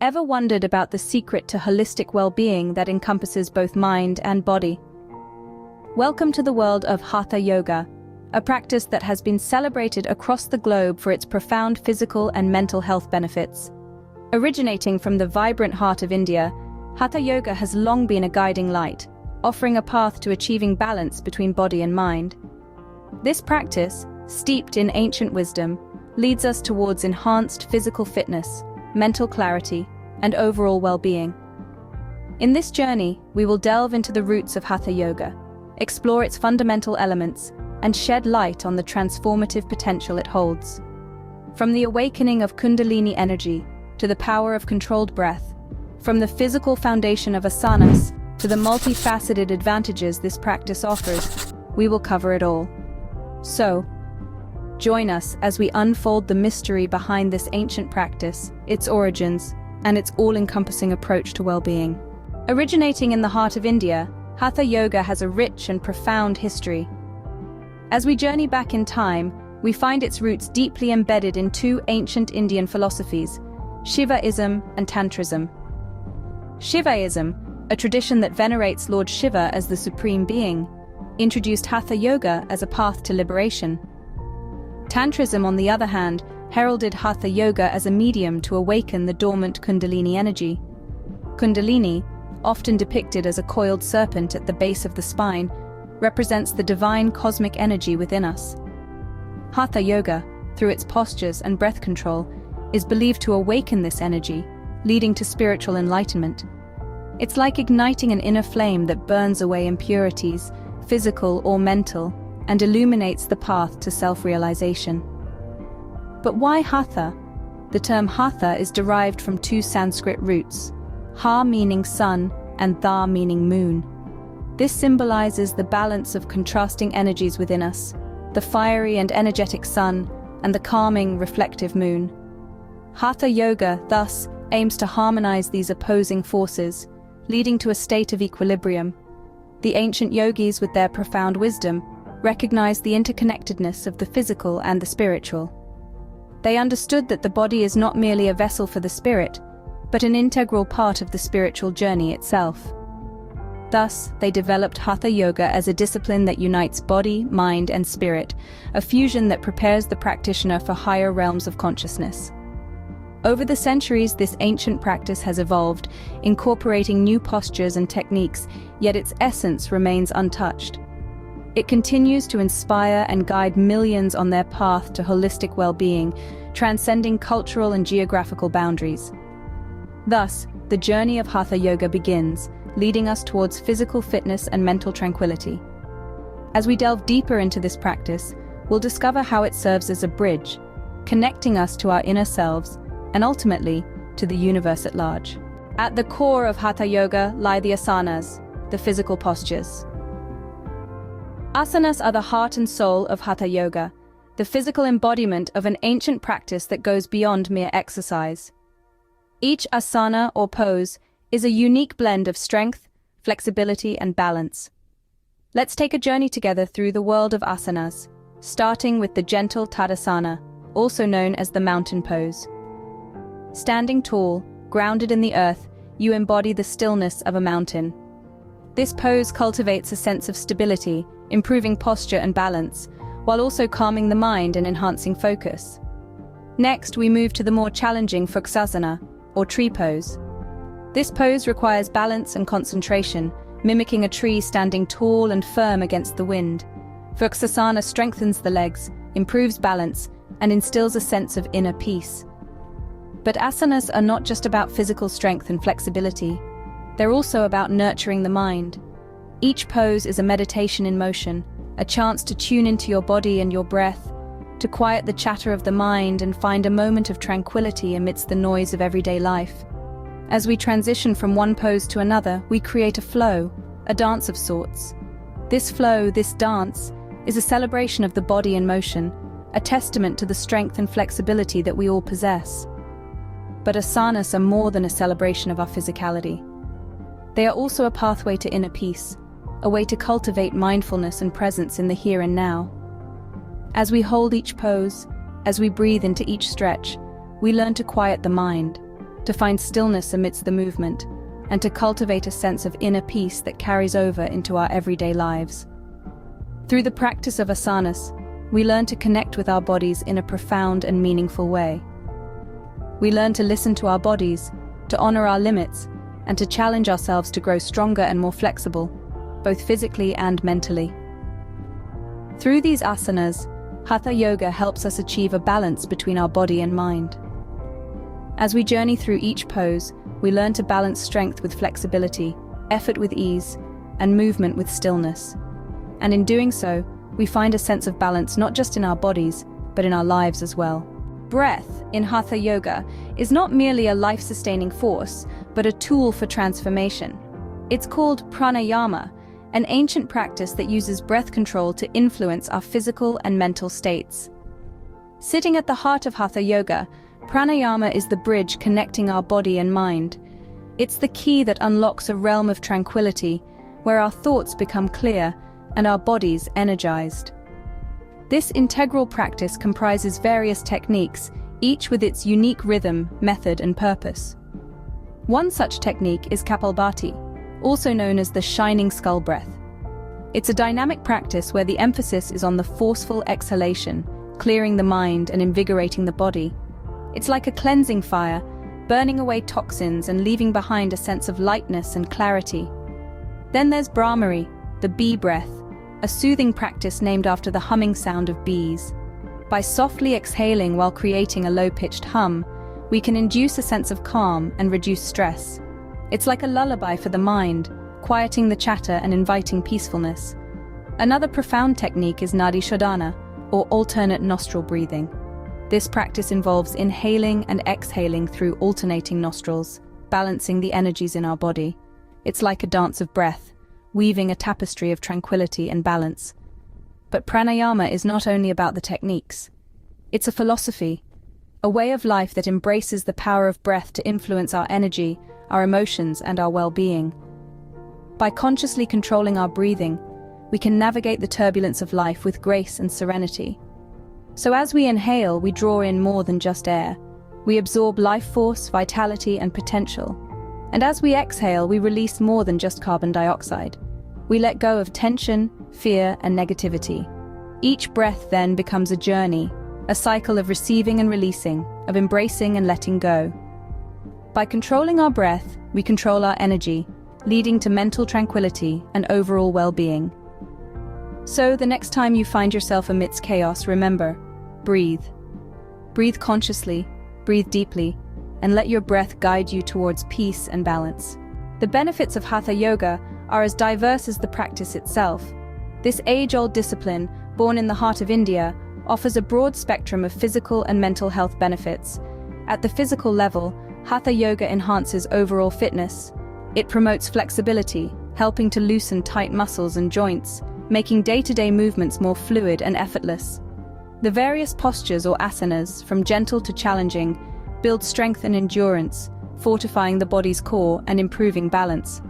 Ever wondered about the secret to holistic well-being that encompasses both mind and body? Welcome to the world of Hatha Yoga, a practice that has been celebrated across the globe for its profound physical and mental health benefits. Originating from the vibrant heart of India, Hatha Yoga has long been a guiding light, offering a path to achieving balance between body and mind. This practice, steeped in ancient wisdom, leads us towards enhanced physical fitness, mental clarity, and overall well-being. In this journey, we will delve into the roots of Hatha Yoga, explore its fundamental elements, and shed light on the transformative potential it holds. From the awakening of Kundalini energy to the power of controlled breath, from the physical foundation of asanas to the multifaceted advantages this practice offers, we will cover it all. So, join us as we unfold the mystery behind this ancient practice, its origins, and its all-encompassing approach to well-being. Originating in the heart of India, Hatha Yoga has a rich and profound history. As we journey back in time, we find its roots deeply embedded in two ancient Indian philosophies, Shivaism and Tantrism. Shivaism, a tradition that venerates Lord Shiva as the supreme being, introduced Hatha Yoga as a path to liberation. Tantrism, on the other hand, heralded Hatha Yoga as a medium to awaken the dormant Kundalini energy. Kundalini, often depicted as a coiled serpent at the base of the spine, represents the divine cosmic energy within us. Hatha Yoga, through its postures and breath control, is believed to awaken this energy, leading to spiritual enlightenment. It's like igniting an inner flame that burns away impurities, physical or mental, and illuminates the path to self-realization. But why Hatha? The term Hatha is derived from two Sanskrit roots, Ha meaning sun and Tha meaning moon. This symbolizes the balance of contrasting energies within us, the fiery and energetic sun and the calming, reflective moon. Hatha Yoga, thus, aims to harmonize these opposing forces, leading to a state of equilibrium. The ancient yogis, with their profound wisdom, recognized the interconnectedness of the physical and the spiritual. They understood that the body is not merely a vessel for the spirit, but an integral part of the spiritual journey itself. Thus, they developed Hatha Yoga as a discipline that unites body, mind, and spirit, a fusion that prepares the practitioner for higher realms of consciousness. Over the centuries, this ancient practice has evolved, incorporating new postures and techniques, yet its essence remains untouched. It continues to inspire and guide millions on their path to holistic well-being, transcending cultural and geographical boundaries. Thus, the journey of Hatha Yoga begins, leading us towards physical fitness and mental tranquility. As we delve deeper into this practice, we'll discover how it serves as a bridge, connecting us to our inner selves and ultimately to the universe at large. At the core of Hatha Yoga lie the asanas, the physical postures. Asanas are the heart and soul of Hatha Yoga, the physical embodiment of an ancient practice that goes beyond mere exercise. Each asana or pose is a unique blend of strength, flexibility, and balance. Let's take a journey together through the world of asanas, starting with the gentle Tadasana, also known as the mountain pose. Standing tall, grounded in the earth, you embody the stillness of a mountain. This pose cultivates a sense of stability, improving posture and balance, while also calming the mind and enhancing focus. Next, we move to the more challenging Vrksasana, or tree pose. This pose requires balance and concentration, mimicking a tree standing tall and firm against the wind. Vrksasana strengthens the legs, improves balance, and instills a sense of inner peace. But asanas are not just about physical strength and flexibility. They're also about nurturing the mind. Each pose is a meditation in motion, a chance to tune into your body and your breath, to quiet the chatter of the mind and find a moment of tranquility amidst the noise of everyday life. As we transition from one pose to another, we create a flow, a dance of sorts. This flow, this dance, is a celebration of the body in motion, a testament to the strength and flexibility that we all possess. But asanas are more than a celebration of our physicality. They are also a pathway to inner peace, a way to cultivate mindfulness and presence in the here and now. As we hold each pose, as we breathe into each stretch, we learn to quiet the mind, to find stillness amidst the movement, and to cultivate a sense of inner peace that carries over into our everyday lives. Through the practice of asanas, we learn to connect with our bodies in a profound and meaningful way. We learn to listen to our bodies, to honor our limits, and to challenge ourselves to grow stronger and more flexible, both physically and mentally. Through these asanas, Hatha Yoga helps us achieve a balance between our body and mind. As we journey through each pose, we learn to balance strength with flexibility, effort with ease, and movement with stillness. And in doing so, we find a sense of balance not just in our bodies, but in our lives as well. Breath, in Hatha Yoga, is not merely a life-sustaining force, but a tool for transformation. It's called pranayama, an ancient practice that uses breath control to influence our physical and mental states. Sitting at the heart of Hatha Yoga, pranayama is the bridge connecting our body and mind. It's the key that unlocks a realm of tranquility, where our thoughts become clear and our bodies energized. This integral practice comprises various techniques, each with its unique rhythm, method, and purpose. One such technique is Kapalbhati, also known as the shining skull breath. It's a dynamic practice where the emphasis is on the forceful exhalation, clearing the mind and invigorating the body. It's like a cleansing fire, burning away toxins and leaving behind a sense of lightness and clarity. Then there's Brahmari, the bee breath, a soothing practice named after the humming sound of bees. By softly exhaling while creating a low-pitched hum, we can induce a sense of calm and reduce stress. It's like a lullaby for the mind, quieting the chatter and inviting peacefulness. Another profound technique is Nadi Shodhana, or alternate nostril breathing. This practice involves inhaling and exhaling through alternating nostrils, balancing the energies in our body. It's like a dance of breath, weaving a tapestry of tranquility and balance. But pranayama is not only about the techniques. It's a philosophy, a way of life that embraces the power of breath to influence our energy, our emotions, and our well-being. By consciously controlling our breathing, we can navigate the turbulence of life with grace and serenity. So as we inhale, we draw in more than just air. We absorb life force, vitality, and potential. And as we exhale, we release more than just carbon dioxide. We let go of tension, fear, and negativity. Each breath then becomes a journey, a cycle of receiving and releasing, of embracing and letting go. By controlling our breath, we control our energy, leading to mental tranquility and overall well-being. So the next time you find yourself amidst chaos, remember, breathe. Breathe consciously, breathe deeply, and let your breath guide you towards peace and balance. The benefits of Hatha Yoga are as diverse as the practice itself. This age-old discipline, born in the heart of India, offers a broad spectrum of physical and mental health benefits. At the physical level, Hatha Yoga enhances overall fitness. It promotes flexibility, helping to loosen tight muscles and joints, making day-to-day movements more fluid and effortless. The various postures or asanas, from gentle to challenging, build strength and endurance, fortifying the body's core and improving balance.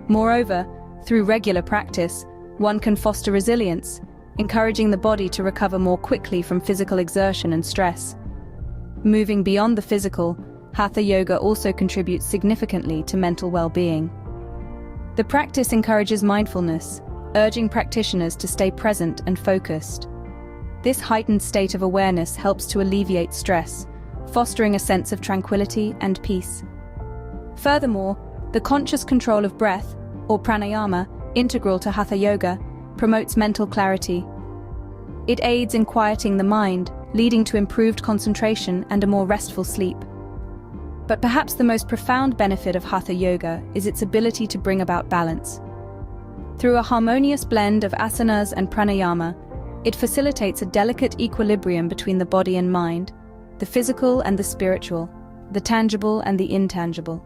Moreover, through regular practice, one can foster resilience, encouraging the body to recover more quickly from physical exertion and stress. Moving beyond the physical, Hatha Yoga also contributes significantly to mental well-being. The practice encourages mindfulness, urging practitioners to stay present and focused. This heightened state of awareness helps to alleviate stress, fostering a sense of tranquility and peace. Furthermore, the conscious control of breath, or pranayama, integral to Hatha Yoga, promotes mental clarity. It aids in quieting the mind, leading to improved concentration and a more restful sleep. But perhaps the most profound benefit of Hatha Yoga is its ability to bring about balance. Through a harmonious blend of asanas and pranayama, it facilitates a delicate equilibrium between the body and mind, the physical and the spiritual, the tangible and the intangible.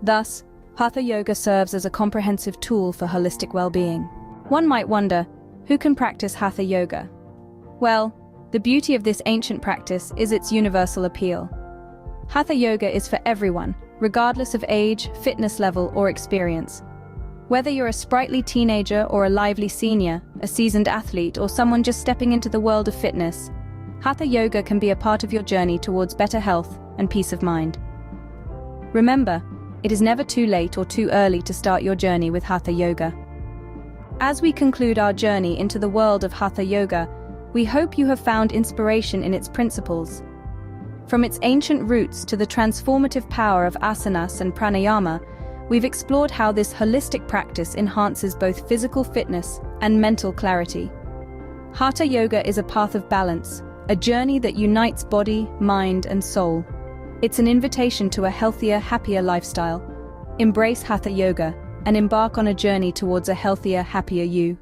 Thus, Hatha Yoga serves as a comprehensive tool for holistic well-being. One might wonder, who can practice Hatha Yoga? Well, the beauty of this ancient practice is its universal appeal. Hatha Yoga is for everyone, regardless of age, fitness level, or experience. Whether you're a sprightly teenager or a lively senior, a seasoned athlete, or someone just stepping into the world of fitness, Hatha Yoga can be a part of your journey towards better health and peace of mind. Remember, it is never too late or too early to start your journey with Hatha Yoga. As we conclude our journey into the world of Hatha Yoga, we hope you have found inspiration in its principles. From its ancient roots to the transformative power of asanas and pranayama, we've explored how this holistic practice enhances both physical fitness and mental clarity. Hatha Yoga is a path of balance, a journey that unites body, mind, and soul. It's an invitation to a healthier, happier lifestyle. Embrace Hatha Yoga and embark on a journey towards a healthier, happier you.